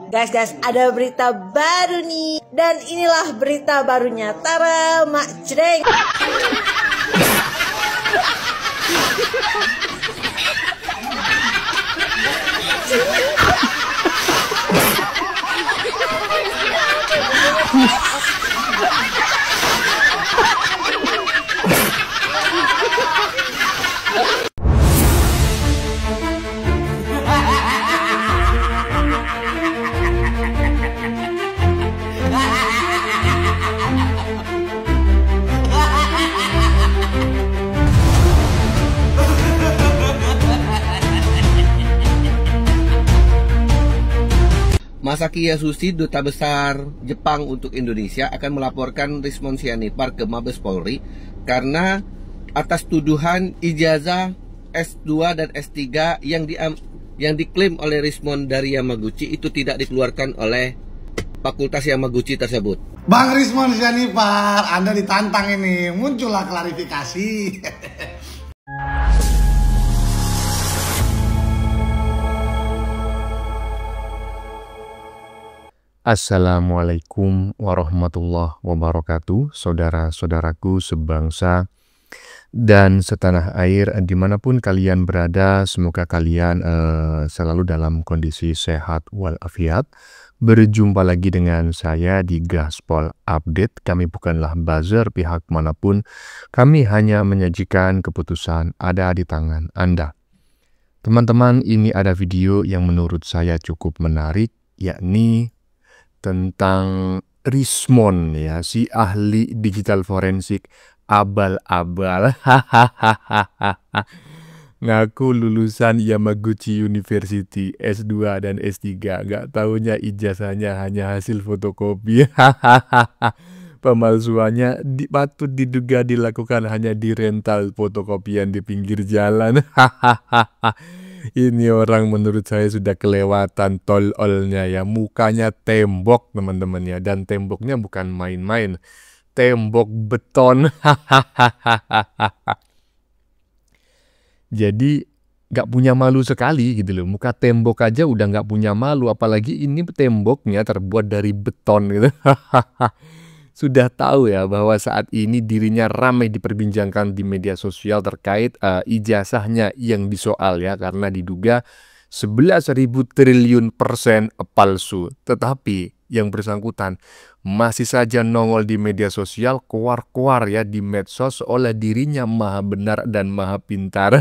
Guys, ada berita baru nih. Dan inilah berita barunya. Tara, mak jreng. Masaki Yasushi, Duta Besar Jepang untuk Indonesia, akan melaporkan Rismon Sianipar ke Mabes Polri karena atas tuduhan ijazah S2 dan S3 yang diklaim oleh Rismon dari Yamaguchi itu tidak dikeluarkan oleh Fakultas Yamaguchi tersebut. Bang Rismon Sianipar, Anda ditantang ini, muncullah klarifikasi. Assalamualaikum warahmatullahi wabarakatuh, saudara-saudaraku sebangsa dan setanah air dimanapun kalian berada. Semoga kalian selalu dalam kondisi sehat walafiat. Berjumpa lagi dengan saya di Gaspol Update. Kami bukanlah buzzer pihak manapun, kami hanya menyajikan keputusan ada di tangan Anda. Teman-teman, ini ada video yang menurut saya cukup menarik, yakni tentang Rismon, ya, si ahli digital forensik abal-abal. Ngaku lulusan Yamaguchi University S2 dan S3, gak taunya ijazahnya hanya hasil fotokopi. Pemalsuannya patut diduga dilakukan hanya di rental fotokopian di pinggir jalan. Ini orang menurut saya sudah kelewatan tololnya, ya. Mukanya tembok, teman-teman, ya. Dan temboknya bukan main-main, tembok beton. Jadi gak punya malu sekali gitu loh. Muka tembok aja udah gak punya malu, apalagi ini temboknya terbuat dari beton gitu. Sudah tahu ya bahwa saat ini dirinya ramai diperbincangkan di media sosial terkait ijazahnya yang disoal, ya, karena diduga 11.000 triliun persen palsu. Tetapi yang bersangkutan masih saja nongol di media sosial, keluar-keluar, ya, di medsos oleh dirinya maha benar dan maha pintar.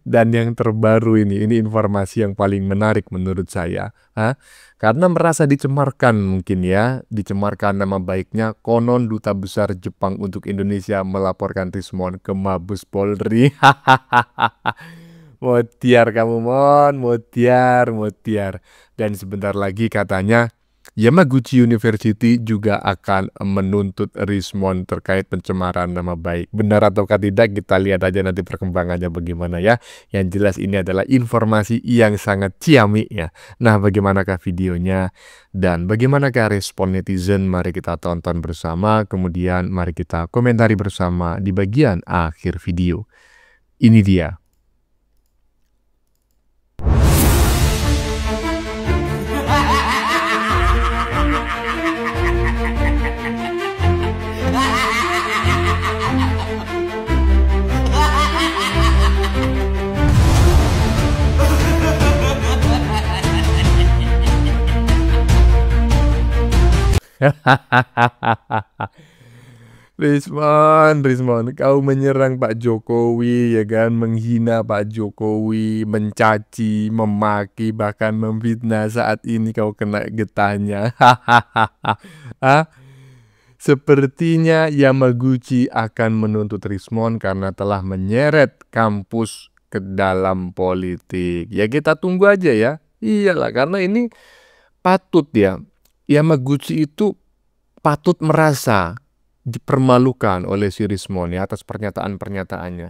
Dan yang terbaru ini informasi yang paling menarik menurut saya. Karena merasa dicemarkan mungkin, ya, dicemarkan nama baiknya, konon Duta Besar Jepang untuk Indonesia melaporkan Rismon ke Mabes Polri. Motiar kamu, Mon, motiar. Dan sebentar lagi katanya Yamaguchi University juga akan menuntut Rismon terkait pencemaran nama baik. Benar ataukah tidak, kita lihat aja nanti perkembangannya bagaimana, ya. Yang jelas ini adalah informasi yang sangat ciamik, ya. Nah, bagaimanakah videonya dan bagaimanakah respon netizen? Mari kita tonton bersama, kemudian mari kita komentari bersama di bagian akhir video. Ini dia. Rismon, kau menyerang Pak Jokowi, ya kan, menghina Pak Jokowi, mencaci, memaki, bahkan memfitnah. Saat ini kau kena getahnya. Sepertinya Yamaguchi akan menuntut Rismon karena telah menyeret kampus ke dalam politik. Ya, kita tunggu aja, ya. Iyalah, karena ini patut, ya. Yamaguchi itu patut merasa dipermalukan oleh si Rismon, ya, atas pernyataan-pernyataannya.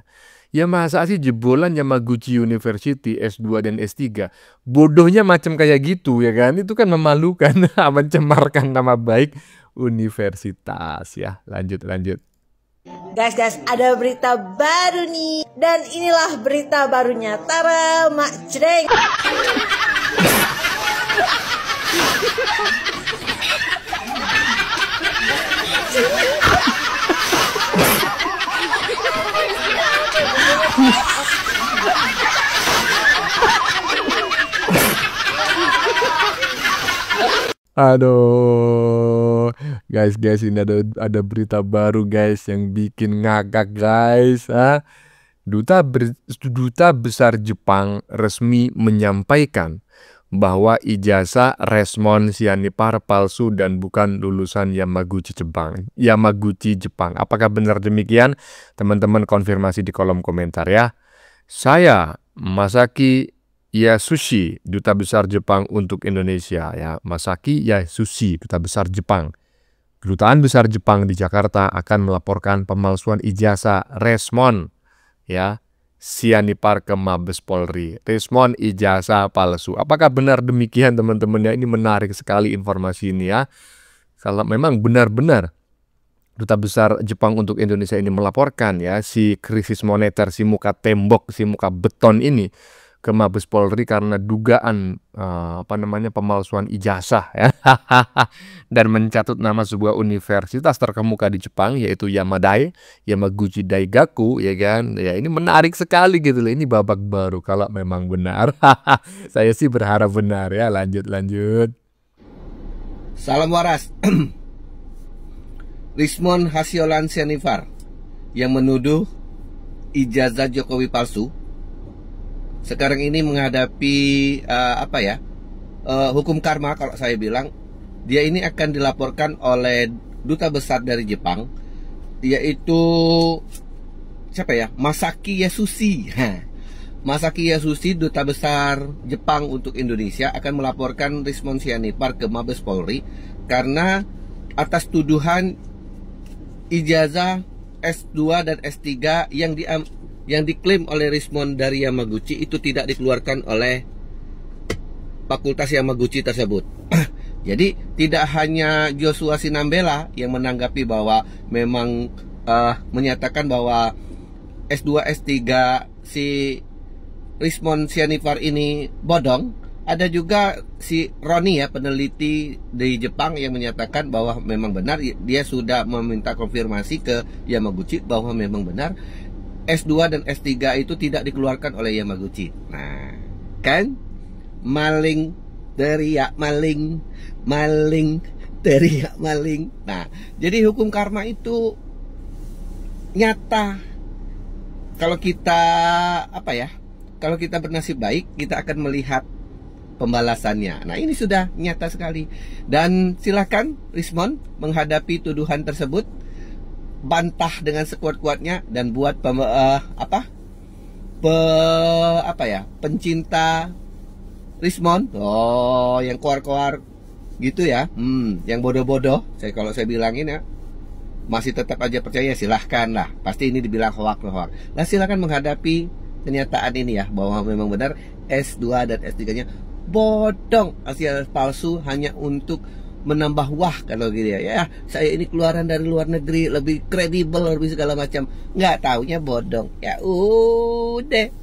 Ya, masa sih jebolan Yamaguchi University S2 dan S3 bodohnya macam kayak gitu, ya kan? Itu kan memalukan, mencemarkan nama baik universitas, ya. Lanjut. Guys, ada berita baru nih. Dan inilah berita barunya. Tara, mak jreng. Aduh, guys, ini ada berita baru guys yang bikin ngakak guys. Duta Besar Jepang resmi menyampaikan bahwa ijazah Resmond Sianipar palsu dan bukan lulusan Yamaguchi Jepang. Apakah benar demikian? Teman-teman konfirmasi di kolom komentar ya. Saya Masaki Yasushi, Duta Besar Jepang untuk Indonesia ya. Masaki Yasushi, Duta Besar Jepang. Kedutaan Besar Jepang di Jakarta akan melaporkan pemalsuan ijazah Resmond ya Sianipar ke Mabes Polri. Resmond ijazah palsu. Apakah benar demikian teman-teman ya? Ini menarik sekali informasi ini ya. Kalau memang benar-benar Duta Besar Jepang untuk Indonesia ini melaporkan ya si krisis moneter, si muka tembok, si muka beton ini ke Mabes Polri karena dugaan pemalsuan ijazah ya. Dan mencatut nama sebuah universitas terkemuka di Jepang yaitu Yamaguchi Daigaku ya kan. Ya ini menarik sekali gitu loh. Ini babak baru kalau memang benar. Saya sih berharap benar ya. Lanjut. Salam waras. Resmond Hasiolan Sianipar yang menuduh ijazah Jokowi palsu sekarang ini menghadapi hukum karma. Kalau saya bilang dia ini akan dilaporkan oleh duta besar dari Jepang, yaitu Masaki Yasushi. Masaki Yasushi, Duta Besar Jepang untuk Indonesia, akan melaporkan Resmond Sianipar ke Mabes Polri karena atas tuduhan ijazah S2 dan S3 yang diklaim oleh Resmond dari Yamaguchi itu tidak dikeluarkan oleh Fakultas Yamaguchi tersebut. Jadi tidak hanya Joshua Sinambela yang menanggapi bahwa memang menyatakan bahwa S2 S3 si Resmond Sianipar ini bodong, ada juga si Roni ya, peneliti di Jepang yang menyatakan bahwa memang benar. Dia sudah meminta konfirmasi ke Yamaguchi bahwa memang benar S2 dan S3 itu tidak dikeluarkan oleh Yamaguchi. Nah, kan maling teriak maling, maling teriak maling. Nah, jadi hukum karma itu nyata. Kalau kita kalau kita bernasib baik, kita akan melihat pembalasannya. Nah, ini sudah nyata sekali. Dan silakan Resmond menghadapi tuduhan tersebut, bantah dengan sekuat-kuatnya dan buat pencinta Resmond yang koar-koar gitu ya, yang bodoh-bodoh, kalau saya bilangin ya, masih tetap aja percaya, silahkan lah. Pasti ini dibilang hoak. Nah, silahkan menghadapi kenyataan ini ya, bahwa memang benar S2 dan S3-nya bodong, hasil palsu hanya untuk menambah wah kalau gitu ya. Saya ini keluaran dari luar negeri, lebih kredibel, lebih segala macam. Nggak taunya bodong. Ya udah,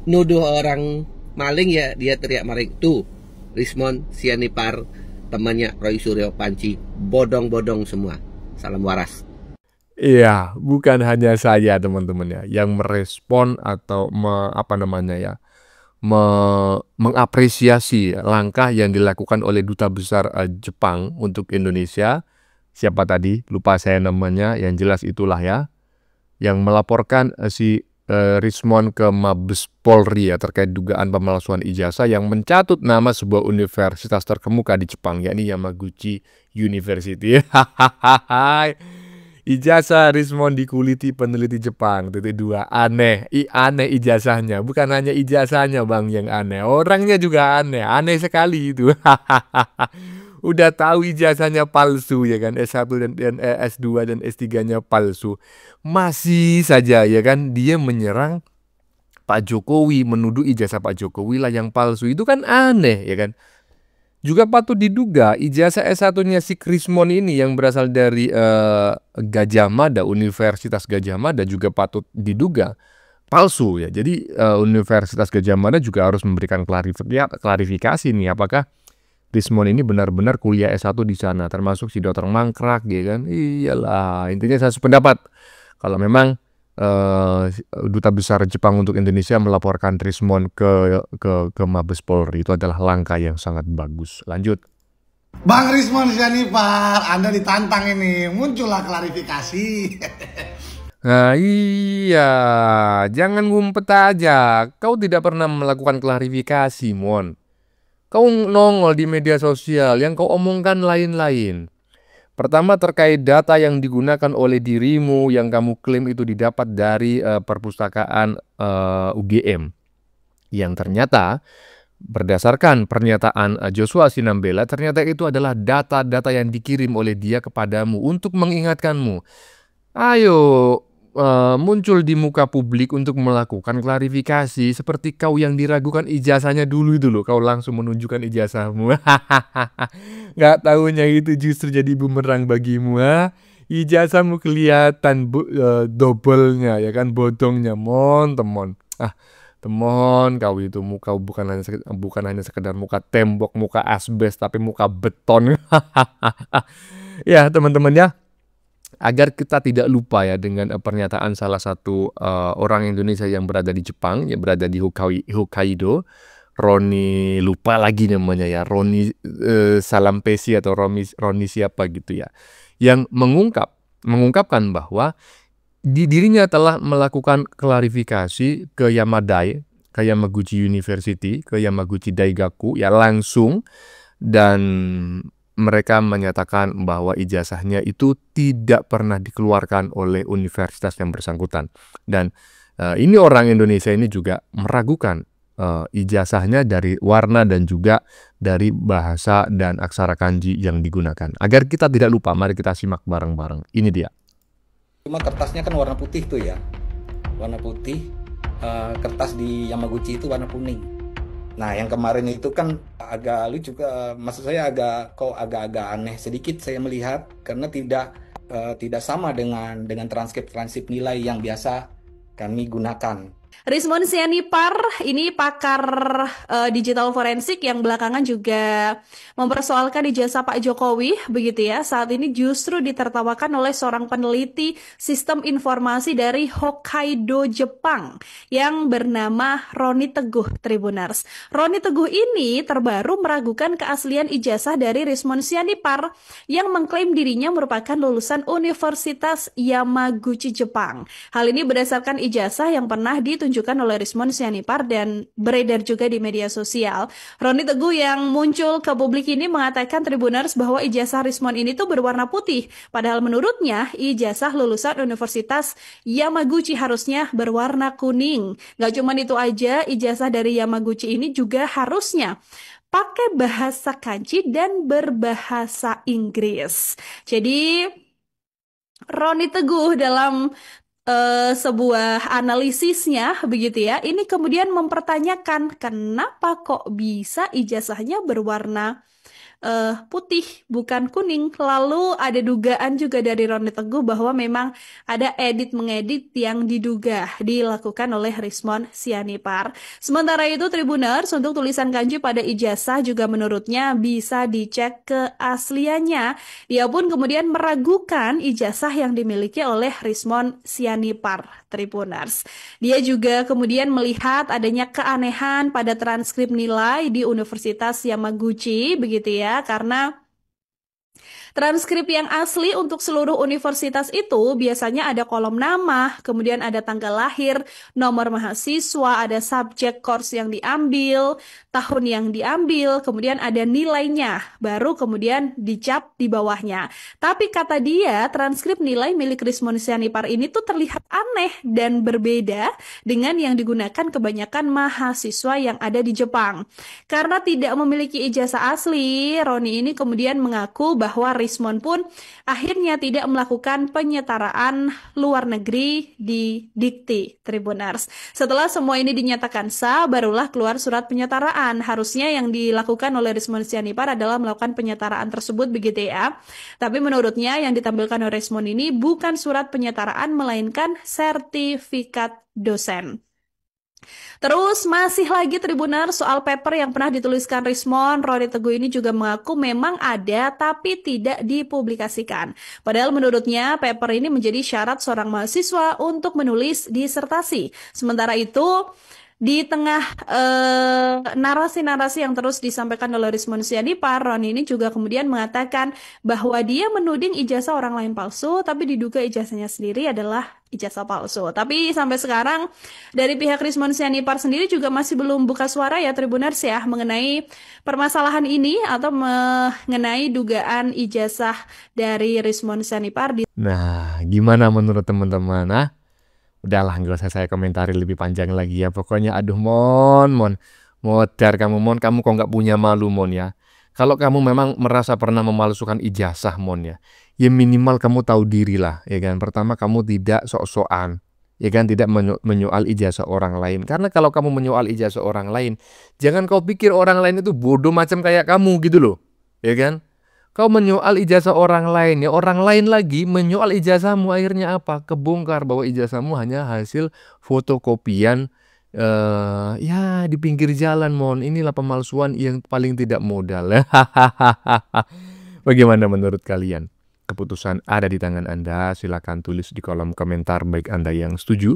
nuduh orang maling ya dia teriak maling. Tuh Resmond Sianipar, temannya Roy Suryo Panci, bodong-bodong semua. Salam waras. Iya, bukan hanya saya teman-teman ya yang merespon atau mengapresiasi langkah yang dilakukan oleh Duta Besar Jepang untuk Indonesia. Siapa tadi? Lupa saya namanya. Yang jelas itulah ya, yang melaporkan si Resmond ke Mabes Polri ya terkait dugaan pemalsuan ijazah yang mencatut nama sebuah universitas terkemuka di Jepang, yakni Yamaguchi University. Ijazah Resmond dikuliti peneliti Jepang. Titik 2. Aneh ijazahnya. Bukan hanya ijazahnya bang yang aneh, orangnya juga aneh sekali itu. Udah tahu ijazahnya palsu ya kan, S1 dan S2 dan S3-nya palsu, masih saja ya kan dia menyerang Pak Jokowi, menuduh ijazah Pak Jokowi lah yang palsu. Itu kan aneh ya kan. Juga patut diduga ijazah S1-nya si Resmond ini yang berasal dari Gajah Mada, Universitas Gajah Mada, juga patut diduga palsu ya. Jadi Universitas Gajah Mada juga harus memberikan klarifikasi nih, apakah Rismond ini benar-benar kuliah S1 di sana, termasuk si Dr. Mangkrak, ya kan? Iyalah, intinya saya sependapat kalau memang Duta Besar Jepang untuk Indonesia melaporkan Rismond ke Mabes Polri itu adalah langkah yang sangat bagus. Lanjut. Bang Rismond Sianipar, Anda ditantang ini, muncullah klarifikasi. Nah iya, jangan ngumpet aja. Kau tidak pernah melakukan klarifikasi, Mon. Kau nongol di media sosial, yang kau omongkan lain-lain. Pertama terkait data yang digunakan oleh dirimu yang kamu klaim itu didapat dari perpustakaan UGM. Yang ternyata berdasarkan pernyataan Joshua Sinambela, ternyata itu adalah data-data yang dikirim oleh dia kepadamu untuk mengingatkanmu. Ayo muncul di muka publik untuk melakukan klarifikasi seperti kau yang diragukan ijazahnya dulu itu loh. Kau langsung menunjukkan ijazahmu. Nggak tahunya itu justru jadi bumerang bagimu. Ijazahmu kelihatan double-nya ya kan, bodongnya, temon. Temon, kau itu muka bukan hanya sekedar muka tembok, muka asbes, tapi muka beton. Ya teman-teman ya, agar kita tidak lupa ya dengan pernyataan salah satu orang Indonesia yang berada di Jepang, yang berada di Hokkaido, Roni, lupa lagi namanya ya, Roni Salampesi atau Roni siapa gitu ya, yang mengungkapkan bahwa dirinya telah melakukan klarifikasi ke Yamadai, ke Yamaguchi University, ke Yamaguchi Daigaku ya langsung, dan mereka menyatakan bahwa ijazahnya itu tidak pernah dikeluarkan oleh universitas yang bersangkutan. Dan ini orang Indonesia ini juga meragukan ijazahnya dari warna dan juga dari bahasa dan aksara kanji yang digunakan. Agar kita tidak lupa, mari kita simak bareng-bareng. Ini dia. Cuma kertasnya kan warna putih tuh ya, warna putih. Kertas di Yamaguchi itu warna kuning. Nah, yang kemarin itu kan agak lucu juga, maksud saya agak-agak aneh sedikit saya melihat karena tidak sama dengan transkrip nilai yang biasa kami gunakan. Rismond Sianipar ini pakar digital forensik yang belakangan juga mempersoalkan ijazah Pak Jokowi, begitu ya. Saat ini justru ditertawakan oleh seorang peneliti sistem informasi dari Hokkaido, Jepang yang bernama Roni Teguh, Tribuners. Roni Teguh ini terbaru meragukan keaslian ijazah dari Rismond Sianipar yang mengklaim dirinya merupakan lulusan Universitas Yamaguchi, Jepang. Hal ini berdasarkan ijazah yang pernah ditunjukkan oleh Rismond Sianipar dan beredar juga di media sosial. Roni Teguh yang muncul ke publik ini mengatakan Tribuners bahwa ijazah Rismond ini tuh berwarna putih. Padahal menurutnya ijazah lulusan Universitas Yamaguchi harusnya berwarna kuning. Gak cuma itu aja, ijazah dari Yamaguchi ini juga harusnya pakai bahasa kanji dan berbahasa Inggris. Jadi Roni Teguh dalam sebuah analisisnya begitu ya, ini kemudian mempertanyakan kenapa kok bisa ijazahnya berwarna putih bukan kuning. Lalu ada dugaan juga dari Roni Teguh bahwa memang ada edit-mengedit yang diduga dilakukan oleh Rismond Sianipar. Sementara itu Tribuners, untuk tulisan kanji pada ijazah juga menurutnya bisa dicek keasliannya. Dia pun kemudian meragukan ijazah yang dimiliki oleh Rismond Sianipar, Tribuners. Dia juga kemudian melihat adanya keanehan pada transkrip nilai di Universitas Yamaguchi begitu ya, karena transkrip yang asli untuk seluruh universitas itu biasanya ada kolom nama, kemudian ada tanggal lahir, nomor mahasiswa, ada subjek course yang diambil, tahun yang diambil, kemudian ada nilainya, baru kemudian dicap di bawahnya. Tapi kata dia, transkrip nilai milik Rismond Sianipar ini tuh terlihat aneh dan berbeda dengan yang digunakan kebanyakan mahasiswa yang ada di Jepang. Karena tidak memiliki ijazah asli, Roni ini kemudian mengaku bahwa Rismond pun akhirnya tidak melakukan penyetaraan luar negeri di Dikti, Tribuners. Setelah semua ini dinyatakan sah, barulah keluar surat penyetaraan. Harusnya yang dilakukan oleh Rismond Sianipar adalah melakukan penyetaraan tersebut begitu ya. Tapi menurutnya yang ditampilkan oleh Rismond ini bukan surat penyetaraan melainkan sertifikat dosen. Terus masih lagi Tribuner soal paper yang pernah dituliskan Rismond, Rory Teguh ini juga mengaku memang ada tapi tidak dipublikasikan. Padahal menurutnya paper ini menjadi syarat seorang mahasiswa untuk menulis disertasi. Sementara itu, di tengah narasi-narasi yang terus disampaikan oleh Rismond Sianipar, Roni ini juga kemudian mengatakan bahwa dia menuding ijazah orang lain palsu, tapi diduga ijazahnya sendiri adalah ijazah palsu. Tapi sampai sekarang dari pihak Rismond Sianipar sendiri juga masih belum buka suara ya Tribuners ya mengenai permasalahan ini atau mengenai dugaan ijazah dari Rismond Sianipar. Nah, gimana menurut teman-teman? Nah, udahlah, nggak usah saya komentari lebih panjang lagi ya. Pokoknya aduh Mon. Modar kamu kok nggak punya malu Mon ya. Kalau kamu memang merasa pernah memalsukan ijazah Mon ya, ya minimal kamu tahu diri lah, ya kan. Pertama kamu tidak sok-sokan, ya kan, tidak menyoal ijazah orang lain. Karena kalau kamu menyoal ijazah orang lain, jangan kau pikir orang lain itu bodoh macam kayak kamu gitu loh, ya kan. Kau menyoal ijazah orang lain, ya orang lain lagi menyoal ijazahmu, akhirnya apa? Kebongkar bahwa ijazahmu hanya hasil fotokopian ya di pinggir jalan Mon. Inilah pemalsuan yang paling tidak modal. Bagaimana menurut kalian? Keputusan ada di tangan Anda. Silakan tulis di kolom komentar baik Anda yang setuju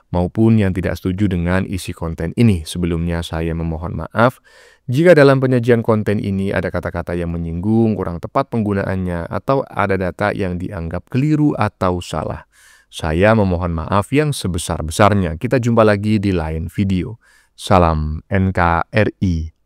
maupun yang tidak setuju dengan isi konten ini. Sebelumnya saya memohon maaf jika dalam penyajian konten ini ada kata-kata yang menyinggung, kurang tepat penggunaannya, atau ada data yang dianggap keliru atau salah. Saya memohon maaf yang sebesar-besarnya. Kita jumpa lagi di lain video. Salam NKRI.